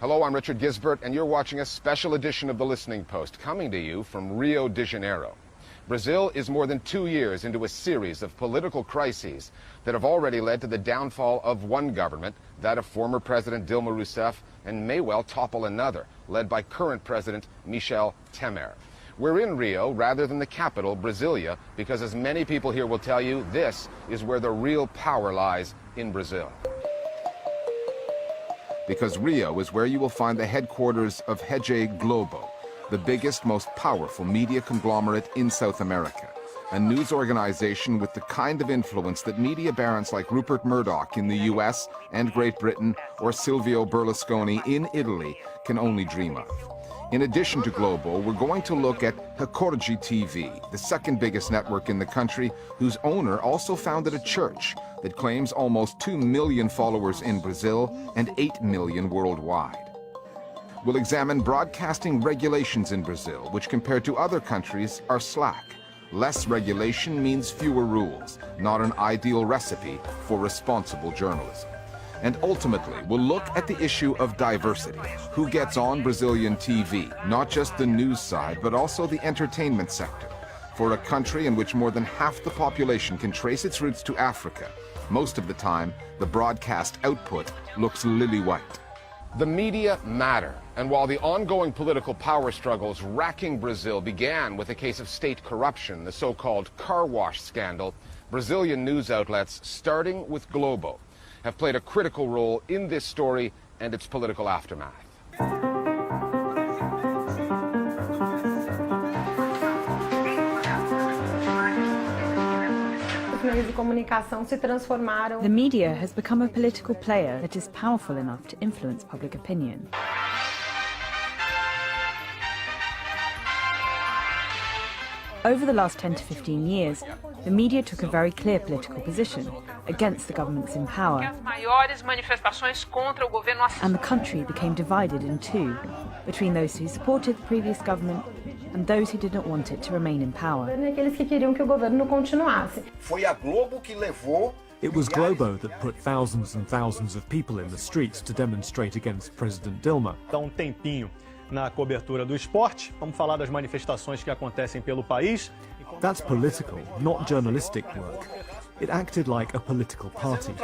Hello, I'm Richard Gisbert, and you're watching a special edition of The Listening Post, coming to you from Rio de Janeiro. Brazil is more than 2 years into a series of political crises that have already led to the downfall of one government, that of former President Dilma Rousseff, and may well topple another, led by current President Michel Temer. We're in Rio rather than the capital, Brasilia, because as many people here will tell you, this is where the real power lies in Brazil. Because Rio is where you will find the headquarters of Rede Globo, the biggest, most powerful media conglomerate in South America, a news organization with the kind of influence that media barons like Rupert Murdoch in the US and Great Britain or Silvio Berlusconi in Italy can only dream of. In addition to Globo, we're going to look at Record TV, the second biggest network in the country, whose owner also founded a church that claims almost 2 million followers in Brazil and 8 million worldwide. We'll examine broadcasting regulations in Brazil, which compared to other countries are slack. Less regulation means fewer rules, not an ideal recipe for responsible journalism. And ultimately, we'll look at the issue of diversity. Who gets on Brazilian TV? Not just the news side, but also the entertainment sector. For a country in which more than half the population can trace its roots to Africa, most of the time, the broadcast output looks lily-white. The media matter, and while the ongoing political power struggles racking Brazil began with a case of state corruption, the so-called car wash scandal, Brazilian news outlets, starting with Globo, have played a critical role in this story and its political aftermath. The media has become a political player that is powerful enough to influence public opinion. Over the last 10 to 15 years, the media took a very clear political position against the governments in power, and the country became divided in two, between those who supported the previous government and those who didn't want it to remain in power. It was Globo that put thousands and thousands of people in the streets to demonstrate against President Dilma. Na cobertura do esporte, vamos falar das manifestações que acontecem pelo país. That's political, not journalistic work. It acted like a political party.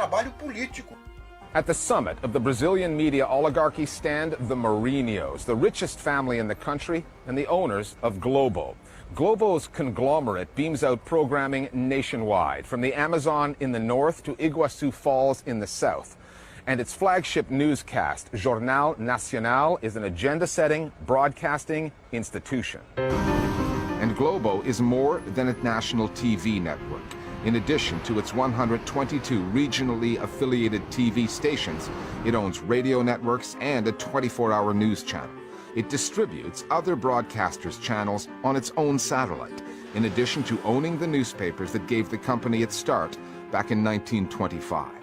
At the summit of the Brazilian media oligarchy stand the Marinhos, the richest family in the country and the owners of Globo. Globo's conglomerate beams out programming nationwide, from the Amazon in the north to Iguaçu Falls in the south. And its flagship newscast, Jornal Nacional, is an agenda-setting, broadcasting institution. And Globo is more than a national TV network. In addition to its 122 regionally affiliated TV stations, it owns radio networks and a 24-hour news channel. It distributes other broadcasters' channels on its own satellite, in addition to owning the newspapers that gave the company its start back in 1925.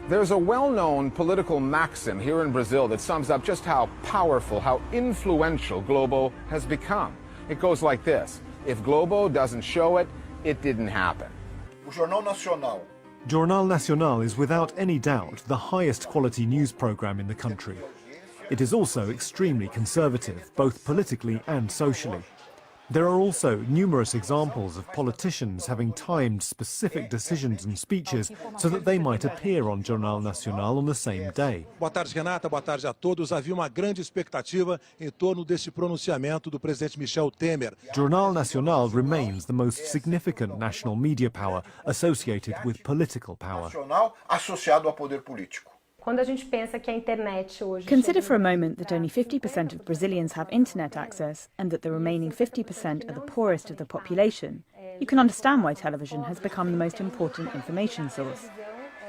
There's a well-known political maxim here in Brazil that sums up just how powerful, how influential Globo has become. It goes like this: if Globo doesn't show it, it didn't happen. Jornal Nacional is without any doubt the highest quality news program in the country. It is also extremely conservative, both politically and socially. There are also numerous examples of politicians having timed specific decisions and speeches so that they might appear on Jornal Nacional on the same day. Boa tarde, Renata. Boa tarde a todos. Havia uma grande expectativa em torno deste pronunciamento do presidente Michel Temer. Jornal Nacional remains the most significant national media power associated with political power. Associado ao poder político. Consider for a moment that only 50% of Brazilians have internet access and that the remaining 50% are the poorest of the population. You can understand why television has become the most important information source.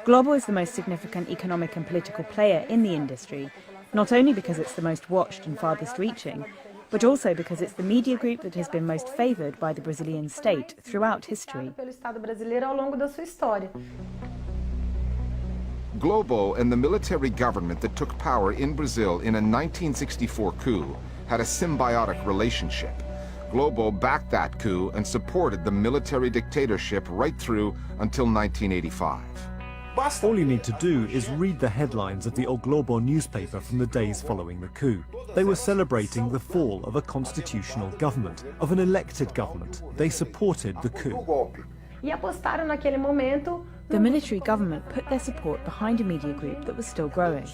Globo is the most significant economic and political player in the industry, not only because it's the most watched and farthest reaching, but also because it's the media group that has been most favoured by the Brazilian state throughout history. Globo and the military government that took power in Brazil in a 1964 coup had a symbiotic relationship. Globo backed that coup and supported the military dictatorship right through until 1985. All you need to do is read the headlines of the O Globo newspaper from the days following the coup. They were celebrating the fall of a constitutional government, of an elected government. They supported the coup. The military government put their support behind a media group that was still growing.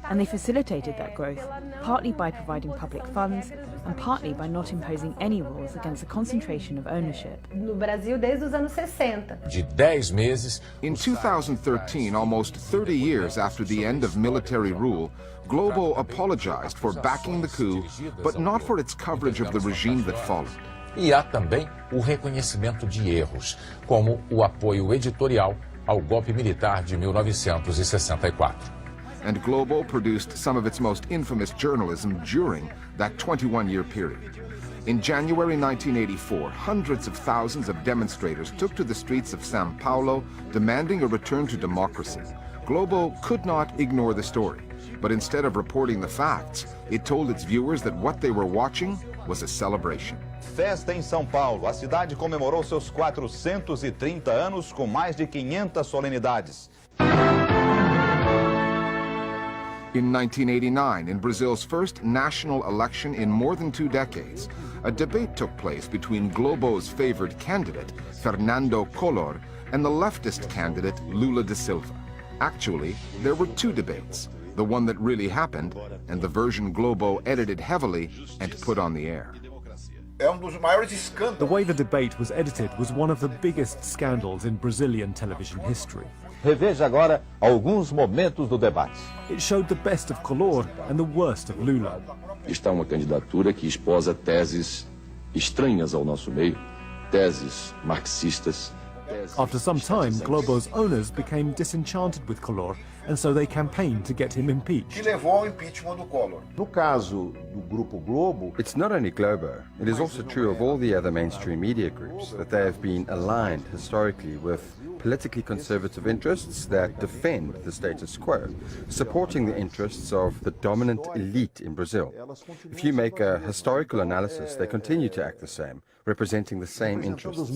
And they facilitated that growth, partly by providing public funds and partly by not imposing any rules against the concentration of ownership. No Brasil desde os anos 60. De 10 meses. In 2013, almost 30 years after the end of military rule, Globo apologized for backing the coup, but not for its coverage of the regime that followed. E há também o reconhecimento de erros, como o apoio editorial ao golpe militar de 1964. And Globo produced some of its most infamous journalism during that 21-year period. In January 1984, hundreds of thousands of demonstrators took to the streets of São Paulo demanding a return to democracy. Globo could not ignore the story, but instead of reporting the facts, it told its viewers that what they were watching was a celebration. Festa em São Paulo. A cidade comemorou seus 430 anos com mais de 500 solenidades. In 1989, in Brazil's first national election in more than 2 decades, a debate took place between Globo's favored candidate, Fernando Collor, and the leftist candidate, Lula da Silva. Actually, there were 2 debates, the one that really happened and the version Globo edited heavily and put on the air. The way the debate was edited was one of the biggest scandals in Brazilian television history. Reveja agora alguns momentos do debate. It showed the best of Collor and the worst of Lula. Está uma candidatura que esposa teses estranhas ao nosso meio, teses marxistas. After some time, Globo's owners became disenchanted with Collor, and so they campaigned to get him impeached. No caso do Grupo Globo, it's not only Globo, it is also true of all the other mainstream media groups that they have been aligned historically with politically conservative interests that defend the status quo, supporting the interests of the dominant elite in Brazil. If you make a historical analysis, they continue to act the same, representing the same interests.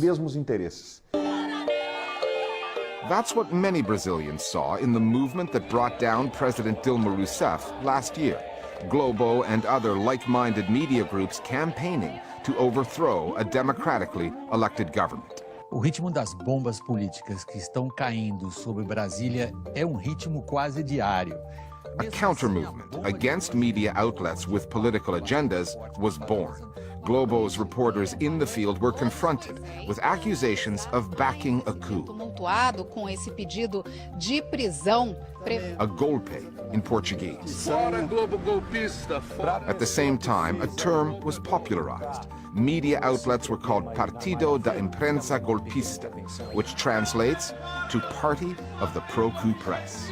That's what many Brazilians saw in the movement that brought down President Dilma Rousseff last year. Globo and other like-minded media groups campaigning to overthrow a democratically elected government. O ritmo das bombas políticas que estão caindo sobre Brasília é ritmo quase diário. A counter-movement against media outlets with political agendas was born. Globo's reporters in the field were confronted with accusations of backing a coup. Com esse pedido de prisão. A golpe in Portuguese. At the same time, a term was popularized. Media outlets were called Partido da Imprensa Golpista, which translates to Party of the Pro-Coup Press.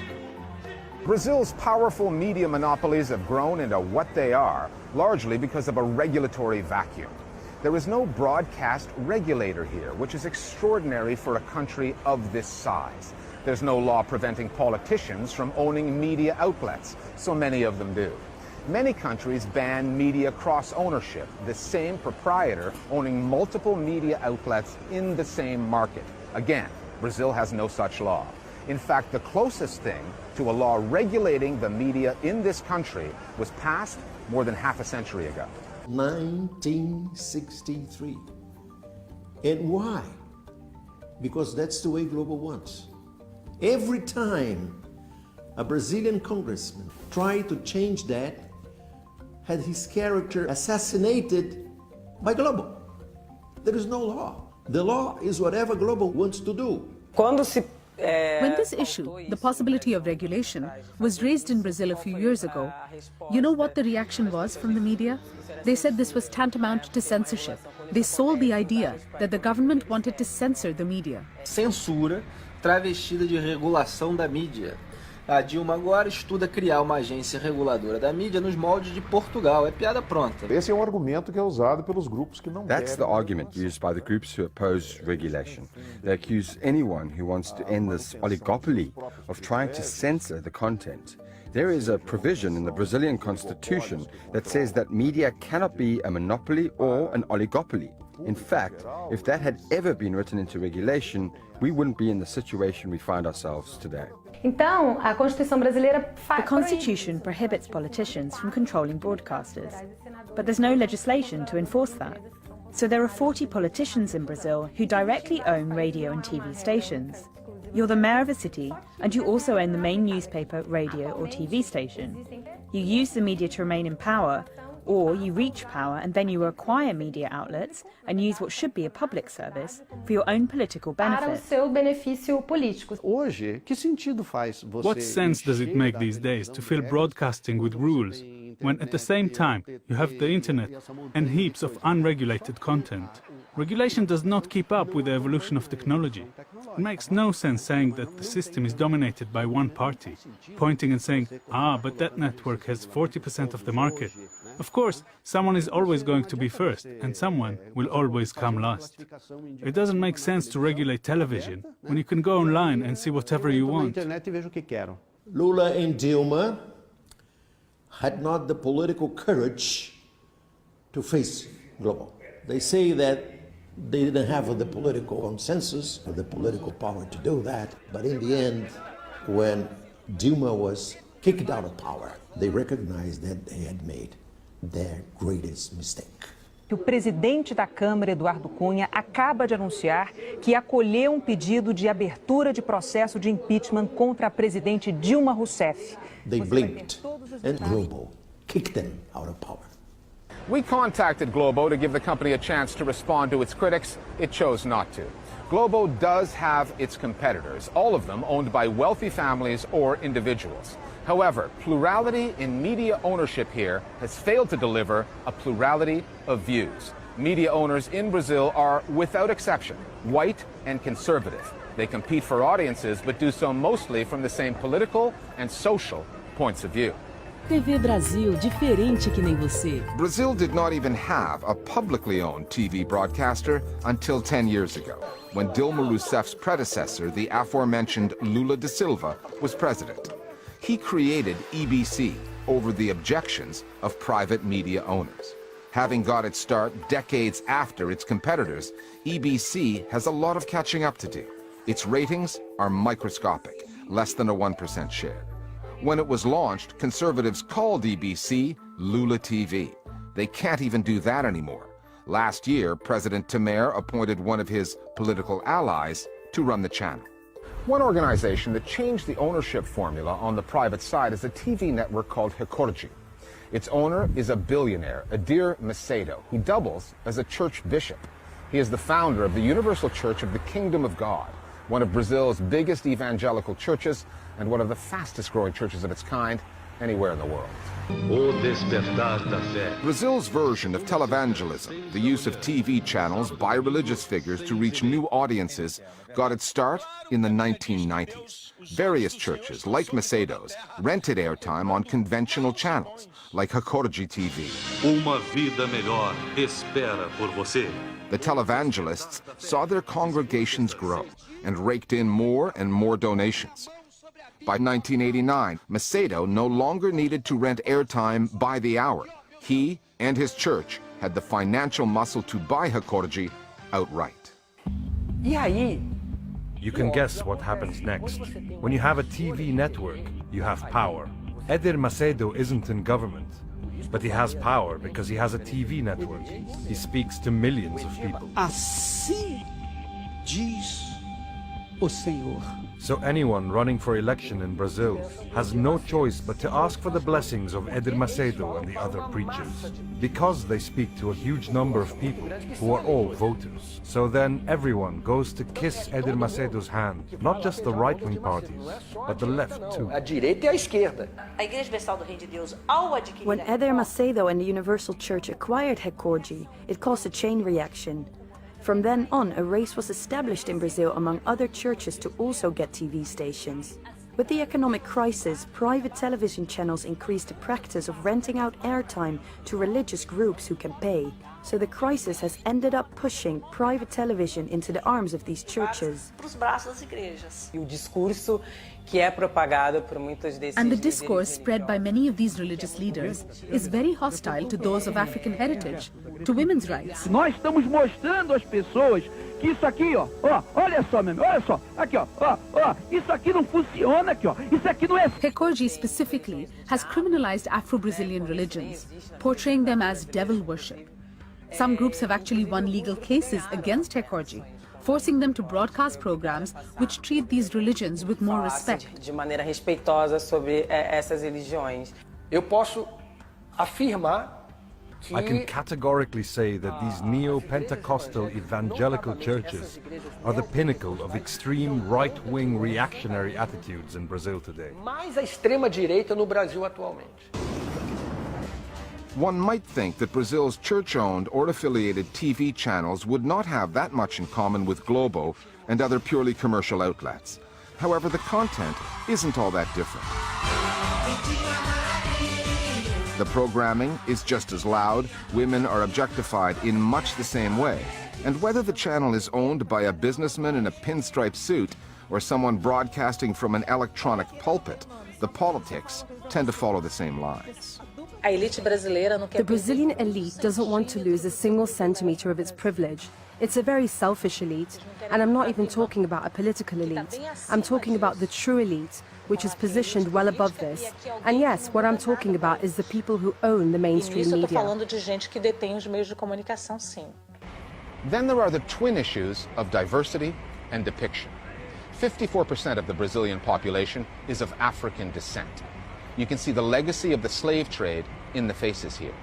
Brazil's powerful media monopolies have grown into what they are, largely because of a regulatory vacuum. There is no broadcast regulator here, which is extraordinary for a country of this size. There's no law preventing politicians from owning media outlets, so many of them do. Many countries ban media cross-ownership, the same proprietor owning multiple media outlets in the same market. Again, Brazil has no such law. In fact, the closest thing to a law regulating the media in this country was passed more than half a century ago. 1963. And why? Because that's the way Globo wants. Every time a Brazilian congressman tried to change that, had his character assassinated by Globo. There is no law. The law is whatever Globo wants to do. When this issue, the possibility of regulation, was raised in Brazil a few years ago, you know what the reaction was from the media? They said this was tantamount to censorship. They sold the idea that the government wanted to censor the media. Censura travestida de regulação da mídia. A Dilma agora estuda criar uma agência reguladora da mídia nos moldes de Portugal. É piada pronta. Esse é um argumento que é usado pelos grupos que não That's the argument used by the groups who oppose regulation. They accuse anyone who wants to end this oligopoly of trying to censor the content. There is a provision in the Brazilian constitution that says that media cannot be a monopoly or an oligopoly. In fact, if that had ever been written into regulation, we wouldn't be in the situation we find ourselves today. Então, a Constituição brasileira The Constitution prohibits politicians from controlling broadcasters, but there's no legislation to enforce that. So there are 40 politicians in Brazil who directly own radio and TV stations. You're the mayor of a city, and you also own the main newspaper, radio or TV station. You use the media to remain in power, or you reach power and then you acquire media outlets and use what should be a public service for your own political benefit. Para o seu benefício político. Hoje, que sentido faz você? What sense does it make these days to fill broadcasting with rules when at the same time you have the internet and heaps of unregulated content? Regulation does not keep up with the evolution of technology. It makes no sense saying that the system is dominated by one party, pointing and saying, but that network has 40% of the market. Of course, someone is always going to be first, and someone will always come last. It doesn't make sense to regulate television when you can go online and see whatever you want. Lula and Dilma had not the political courage to face Globo. They say that they didn't have the political consensus or the political power to do that, but in the end, when Dilma was kicked out of power, they recognized that they had made their greatest mistake. O presidente da Câmara, Eduardo Cunha, acaba de anunciar que acolheu pedido de abertura de processo de impeachment contra a presidente Dilma Rousseff. They blinked and Globo kicked them out of power. We contacted Globo to give the company a chance to respond to its critics. It chose not to. Globo does have its competitors, all of them owned by wealthy families or individuals. However, plurality in media ownership here has failed to deliver a plurality of views. Media owners in Brazil are, without exception, white and conservative. They compete for audiences, but do so mostly from the same political and social points of view. TV Brasil, diferente que nem você. Brazil did not even have a publicly owned TV broadcaster until 10 years ago, when Dilma Rousseff's predecessor, the aforementioned Lula da Silva, was president. He created EBC over the objections of private media owners. Having got its start decades after its competitors, EBC has a lot of catching up to do. Its ratings are microscopic, less than a 1% share. When it was launched, conservatives called EBC Lula TV. They can't even do that anymore. Last year, President Temer appointed one of his political allies to run the channel. One organization that changed the ownership formula on the private side is a TV network called Reporta. Its owner is a billionaire, Edir Macedo, who doubles as a church bishop. He is the founder of the Universal Church of the Kingdom of God, one of Brazil's biggest evangelical churches and one of the fastest growing churches of its kind anywhere in the world. Brazil's version of televangelism, the use of TV channels by religious figures to reach new audiences, got its start in the 1990s. Various churches, like Macedo's, rented airtime on conventional channels, like Reporta TV. Uma vida melhor espera por você. The televangelists saw their congregations grow and raked in more and more donations. By 1989, Macedo no longer needed to rent airtime by the hour. He and his church had the financial muscle to buy Reporta outright. You can guess what happens next. When you have a TV network, you have power. Edir Macedo isn't in government, but he has power because he has a TV network. He speaks to millions of people. Assim diz o Senhor. So anyone running for election in Brazil has no choice but to ask for the blessings of Edir Macedo and the other preachers, because they speak to a huge number of people who are all voters. So then everyone goes to kiss Edir Macedo's hand, not just the right-wing parties, but the left too. A direita e a esquerda. When Edir Macedo and the Universal Church acquired Reporta, it caused a chain reaction. From then on, a race was established in Brazil among other churches to also get TV stations. With the economic crisis, private television channels increased the practice of renting out airtime to religious groups who can pay. So the crisis has ended up pushing private television into the arms of these churches. E o discurso And the discourse spread by many of these religious leaders is very hostile to those of African heritage, to women's rights. Nós estamos mostrando às pessoas que isso aqui, ó, olha só, meu, olha só, aqui, ó, isso aqui não funciona aqui, ó, isso aqui não é. Recorgi specifically has criminalized Afro-Brazilian religions, portraying them as devil worship. Some groups have actually won legal cases against Recorgi, forcing them to broadcast programs which treat these religions with more respect. De maneira respeitosa sobre essas religiões. Eu posso afirmar I can categorically say that these neo-Pentecostal evangelical churches are the pinnacle of extreme right-wing reactionary attitudes in Brazil today. Mais a extrema-direita no Brasil atualmente. One might think that Brazil's church-owned or affiliated TV channels would not have that much in common with Globo and other purely commercial outlets. However, the content isn't all that different. The programming is just as loud, women are objectified in much the same way, and whether the channel is owned by a businessman in a pinstripe suit or someone broadcasting from an electronic pulpit, the politics tend to follow the same lines. The Brazilian elite doesn't want to lose a single centimeter of its privilege. It's a very selfish elite, and I'm not even talking about a political elite. I'm talking about the true elite, which is positioned well above this. And yes, what I'm talking about is the people who own the mainstream media. Then there are the twin issues of diversity and depiction. 54% of the Brazilian population is of African descent. You can see the legacy of the slave trade in the faces here.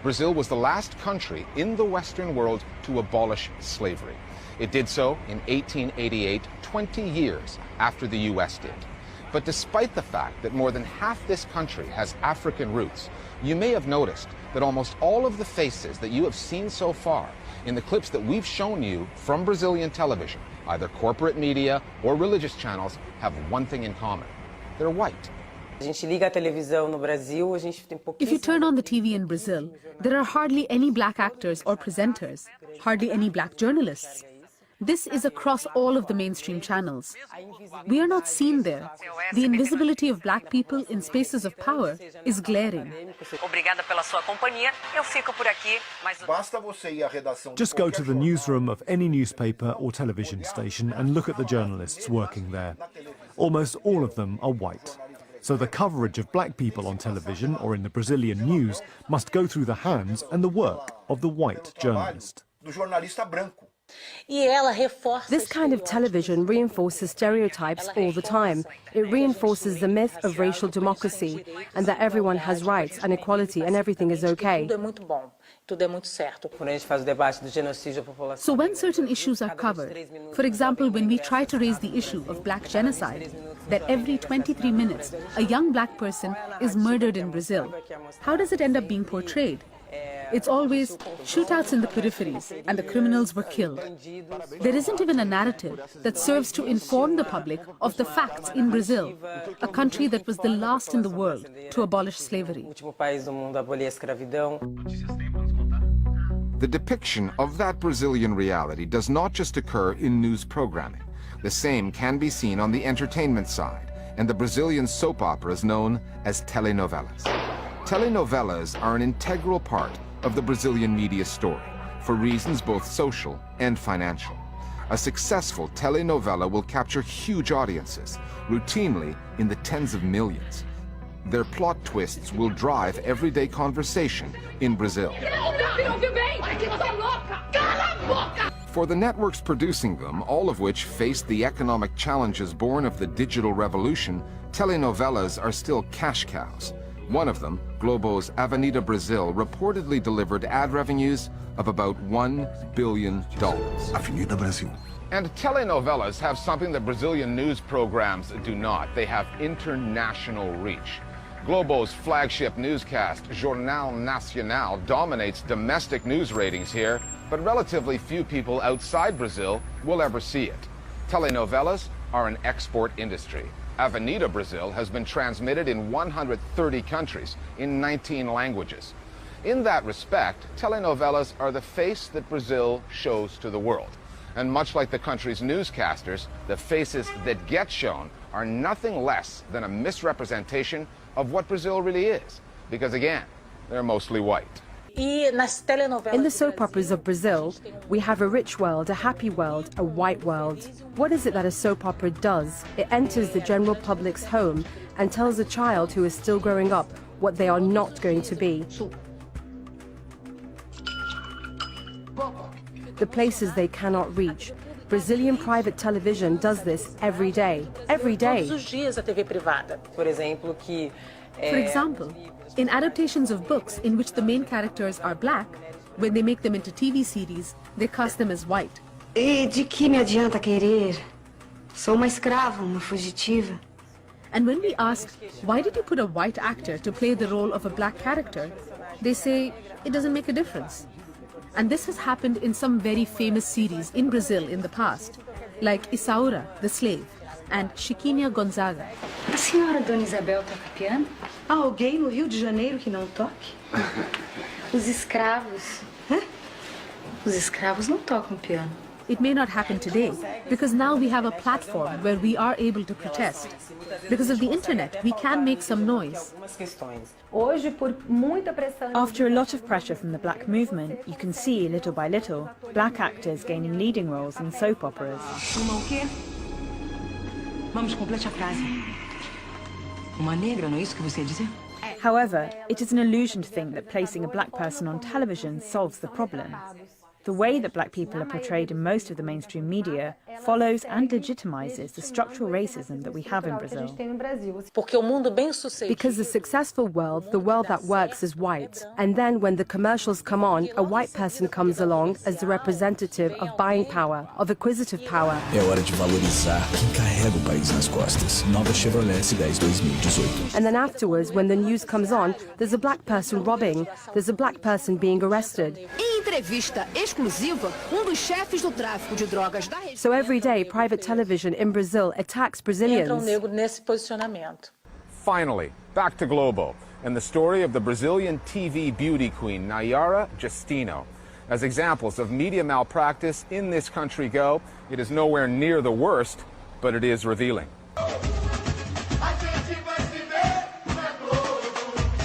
Brazil was the last country in the Western world to abolish slavery. It did so in 1888, 20 years after the U.S. did. But despite the fact that more than half this country has African roots, you may have noticed that almost all of the faces that you have seen so far in the clips that we've shown you from Brazilian television, either corporate media or religious channels, have one thing in common. They're white. If you turn on the TV in Brazil, there are hardly any black actors or presenters, hardly any black journalists. This is across all of the mainstream channels. We are not seen there. The invisibility of black people in spaces of power is glaring. Just go to the newsroom of any newspaper or television station and look at the journalists working there. Almost all of them are white. So the coverage of black people on television or in the Brazilian news must go through the hands and the work of the white journalist. This kind of television reinforces stereotypes all the time. It reinforces the myth of racial democracy and that everyone has rights and equality and everything is okay. So when certain issues are covered, for example, when we try to raise the issue of black genocide, that every 23 minutes a young black person is murdered in Brazil, how does it end up being portrayed? It's always shootouts in the peripheries and the criminals were killed. There isn't even a narrative that serves to inform the public of the facts in Brazil, a country that was the last in the world to abolish slavery. The depiction of that Brazilian reality does not just occur in news programming. The same can be seen on the entertainment side, and the Brazilian soap operas known as telenovelas. Telenovelas are an integral part of the Brazilian media story, for reasons both social and financial. A successful telenovela will capture huge audiences, routinely in the tens of millions. Their plot twists will drive everyday conversation in Brazil. For the networks producing them, all of which faced the economic challenges born of the digital revolution, telenovelas are still cash cows. One of them, Globo's Avenida Brasil, reportedly delivered ad revenues of about $1 billion. Avenida Brasil. And telenovelas have something that Brazilian news programs do not. They have international reach. Globo's flagship newscast, Jornal Nacional, dominates domestic news ratings here, but relatively few people outside Brazil will ever see it. Telenovelas are an export industry. Avenida Brasil has been transmitted in 130 countries in 19 languages. In that respect, telenovelas are the face that Brazil shows to the world. And much like the country's newscasters, the faces that get shown are nothing less than a misrepresentation of what Brazil really is. Because again, they're mostly white. In the soap operas of Brazil, we have a rich world, a happy world, a white world. What is it that a soap opera does? It enters the general public's home and tells a child who is still growing up what they are not going to be. The places they cannot reach. Brazilian private television does this every day. Every day. For example, in adaptations of books in which the main characters are black, when they make them into TV series, they cast them as white. E de que me adianta querer? Sou uma escrava, uma fugitiva. And when we ask, why did you put a white actor to play the role of a black character? They say, it doesn't make a difference. And this has happened in some very famous series in Brazil in the past, like Isaura, the slave, and Chiquinha Gonzaga. A senhora Dona Isabel toca piano? Há alguém no Rio de Janeiro que não toque? Os escravos. Hã? Os escravos não tocam piano. It may not happen today, because now we have a platform where we are able to protest. Because of the internet, we can make some noise. After a lot of pressure from the black movement, you can see, little by little, black actors gaining leading roles in soap operas. Uma o quê? Vamos, complete a frase. Uma negra, não é isso que você ia dizer? However, it is an illusion to think that placing a black person on television solves the problem. The way that black people are portrayed in most of the mainstream media follows and legitimizes the structural racism that we have in Brazil. Because the successful world, the world that works, is white. And then when the commercials come on, a white person comes along as the representative of buying power, of acquisitive power. É hora de valorizar quem carrega o país nas costas. Nova Chevrolet S10 2018. And then afterwards, when the news comes on, there's a black person robbing, there's a black person being arrested. Entrevista exclusiva, dos chefes do tráfico de drogas da região. So every day, private television in Brazil attacks Brazilians. Finally, back to Globo and the story of the Brazilian TV beauty queen Nayara Justino. As examples of media malpractice in this country go, it is nowhere near the worst, but it is revealing.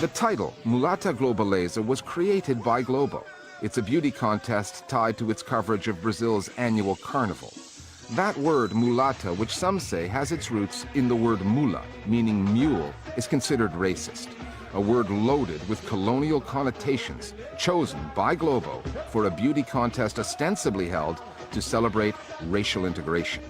The title, Mulata Globaleza, was created by Globo. It's a beauty contest tied to its coverage of Brazil's annual carnival. That word, mulata, which some say has its roots in the word mula, meaning mule, is considered racist. A word loaded with colonial connotations, chosen by Globo for a beauty contest ostensibly held to celebrate racial integration.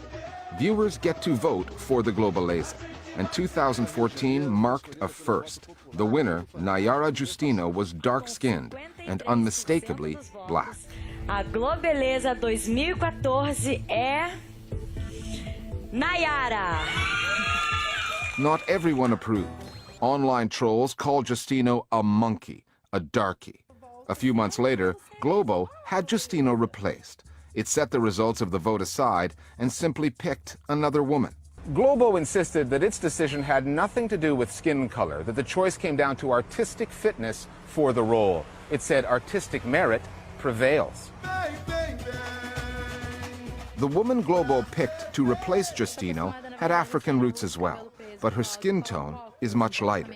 Viewers get to vote for the Globaleza, and 2014 marked a first. The winner, Nayara Justino, was dark-skinned and unmistakably black. A Globeleza 2014 é Nayara. Not everyone approved. Online trolls called Justino a monkey, a darky. A few months later, Globo had Justino replaced. It set the results of the vote aside and simply picked another woman. Globo insisted that its decision had nothing to do with skin color, that the choice came down to artistic fitness for the role. It said artistic merit prevails. The woman Globo picked to replace Justino had African roots as well, but her skin tone is much lighter.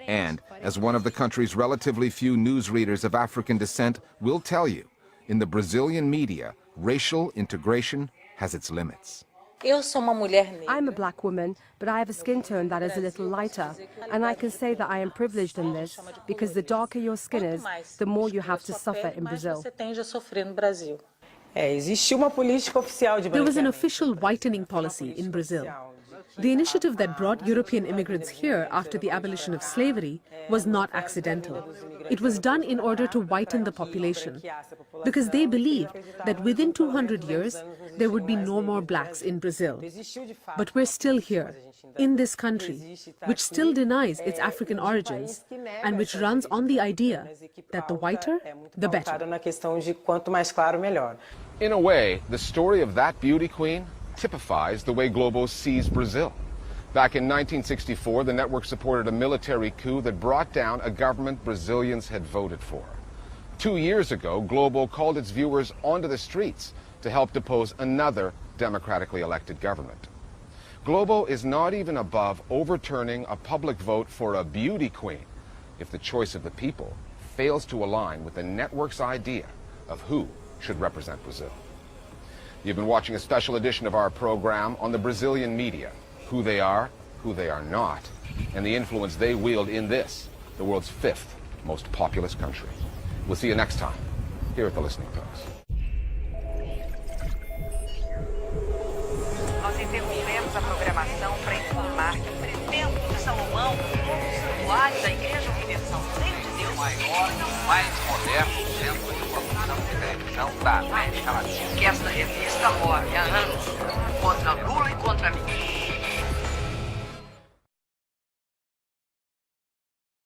And, as one of the country's relatively few newsreaders of African descent will tell you, in the Brazilian media, racial integration has its limits. I'm a black woman, but I have a skin tone that is a little lighter. And I can say that I am privileged in this, because the darker your skin is, the more you have to suffer in Brazil. There was an official whitening policy in Brazil. The initiative that brought European immigrants here after the abolition of slavery was not accidental. It was done in order to whiten the population, because they believed that within 200 years, there would be no more blacks in Brazil. But we're still here, in this country, which still denies its African origins, and which runs on the idea that the whiter, the better. In a way, the story of that beauty queen typifies the way Globo sees Brazil. Back in 1964, the network supported a military coup that brought down a government Brazilians had voted for. 2 years ago, Globo called its viewers onto the streets to help depose another democratically elected government. Globo is not even above overturning a public vote for a beauty queen if the choice of the people fails to align with the network's idea of who should represent Brazil. You've been watching a special edition of our program on the Brazilian media, who they are not, and the influence they wield in this, the world's 5th most populous country. We'll see you next time, here at the Listening Post. Nós interrompemos a programação para informar que o prefeito de Salomão, um usuário da Igreja Universal de Deus, maior, mais moderno centro de produção de televisão da América Latina. Que esta revista morre há anos